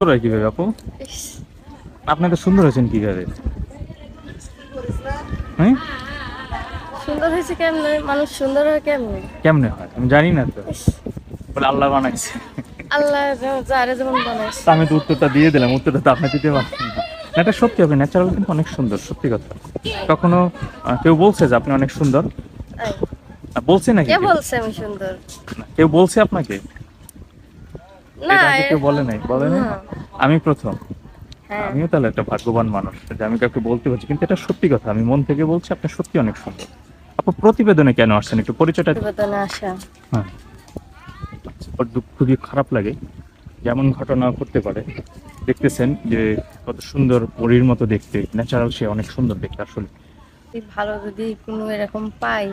কিভাবে আপু আপনি তো সুন্দর হয়েছেন কিভাবে? হ্যাঁ সুন্দর হয়েছে কেমনে? মানুষ সুন্দর হয় কেমনে? কেমনে হয় আমি জানি না তো, বলে আল্লাহ বানাইছে। আল্লাহ যারে যেমন বানাইছে। তা আমি তো উত্তরটা দিয়ে দিলাম, উত্তরটা তো আপনি দিতে পারছেন না। না, এটা সত্যি, আপনি ন্যাচারাল কিন্তু অনেক সুন্দর, সত্যি কথা। কখনো কেউ বলছে যে আপনি অনেক সুন্দর? তাই? বলছে নাকি কে কেউ? বলছে আমি সুন্দর? না, কেউ বলছে আপনাকে? না এটা আগে কেউ বলে নাই, বলে নাই? না। আমি প্রথম। হ্যাঁ, আমিও তাহলে একটা ভাগ্যবান মানুষ যে আমি কাউকে বলতে পারছি, কিন্তু এটা সত্যি কথা, আমি মন থেকে বলছি আপনি সত্যি অনেক সুন্দর। আপু প্রতিবেদনে কেন আসছেন একটু পরিচয়টা? প্রতিবেদনে আসা। হ্যাঁ, ওর দুঃখ খুবই খারাপ লাগে, যেমন ঘটনা ঘটতে পারে। দেখতেছেন যে কত সুন্দর পরীর মতো দেখতে, ন্যাচারাল, সে অনেক সুন্দর দেখতে আসলে। যদি ভালো যদি কোনো এরকম পাই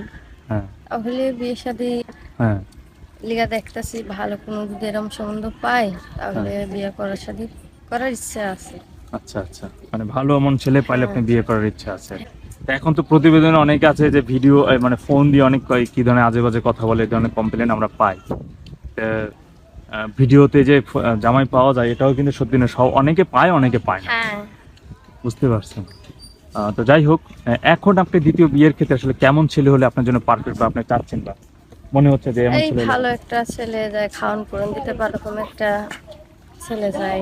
হ্যাঁ তাহলে বিয়ে শাদী হ্যাঁ লিগা দেখতেছি, ভালো কোনো যদি এরকম সম্বন্ধ পাই তাহলে হ্যাঁ। বিয়ে করার শাদী করার ইচ্ছা আছে। আচ্ছা আচ্ছা, মানে ভালো এমন ছেলে পাইলে হ্যাঁ। আপনি বিয়ে করার ইচ্ছা আছে। তা এখন তো প্রতিবেদনে অনেকে আছে যে ভিডিও মানে ফোন দিয়ে অনেক কি ধরনের আজে বাজে কথা বলে, এই ধরনের কমপ্লেন আমরা পাই। তা, ভিডিওতে যে জামাই পাওয়া যায় এটাও কিন্তু সত্যি না, সব অনেকে পায় অনেকে পায় না, হ্যাঁ, বুঝতে পারছেন? তো যাই হোক, এখন আপনি দ্বিতীয় বিয়ের ক্ষেত্রে আসলে কেমন ছেলে হলে আপনার জন্য পারফেক্ট, বা আপনি চাচ্ছেন, বা মনে হচ্ছে যে এমন এই ছেলে হলে? ভালো একটা ছেলে যায়, খাওয়ান পূরণ দিতে পারে এরকম একটা ছেলে যায়।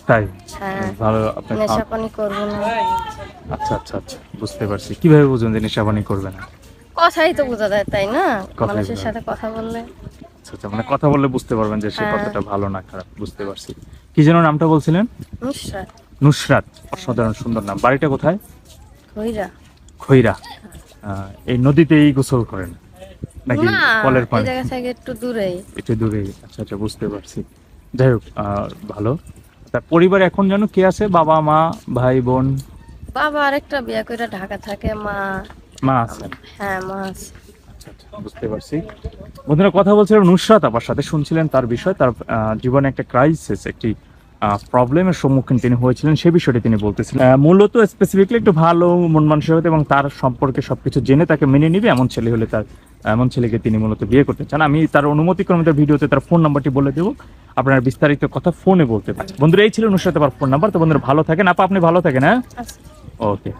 তাই? হ্যাঁ, ভালো আপনি নেশা পানি করবো না। আচ্ছা আচ্ছা আচ্ছা, বুঝতে পারছি। কিভাবে বুঝুন যে নেশাবানি করবে না? কথাই তো বোঝা যায়, তাই না? কথাই মানুষের বোঝা সাথে কথা বললে। আচ্ছা আচ্ছা, মানে কথা বললে বুঝতে পারবেন যে সে হ্যাঁ। কতটা ভালো না খারাপ, বুঝতে পারছি। কি যেন নামটা বলছিলেন? নুসরাত। নুসরাত, অসাধারণ সুন্দর নাম। বাড়িটা কোথায়? খইরা। খৈরা। এই নদীতেই গোসল করেন নাকি না, কলের এই পানি? জায়গা থেকে একটু দূরেই। একটু দূরেই, আচ্ছা আচ্ছা, বুঝতে পারছি। যাই হোক, ভালো। তার পরিবারে এখন যেন কে আছে? বাবা মা ভাই বোন? বাবা আরেকটা বিয়ে করে ঢাকা থাকে, মা। মা আছেন? হ্যাঁ, মা আছে। আচ্ছা আচ্ছা, বুঝতে পারছি। বন্ধুরা, কথা বলছিলাম নুসরাত আপার সাথে, শুনছিলেন তার বিষয়, তার জীবনে একটা ক্রাইসিস, একটি প্রবলেমের সম্মুখীন তিনি হয়েছিলেন, সে বিষয়টি তিনি বলতেছিলেন। মূলত স্পেসিফিকলি একটু ভালো মন মানসিকতা এবং তার সম্পর্কে সবকিছু জেনে তাকে মেনে নিবে এমন ছেলে হলে তার, এমন ছেলেকে তিনি মূলত বিয়ে করতে চান। আমি তার অনুমতিক্রমে তার ভিডিওতে তার ফোন নাম্বারটি বলে দেবো, আপনার বিস্তারিত কথা ফোনে বলতে পারেন। বন্ধুরা, এই ছিল নুসরাত আপার ফোন নাম্বার। তো বন্ধুরা, ভালো থাকেন আপা, আপনি ভালো থাকেন। হ্যাঁ, আচ্ছা। ওকে।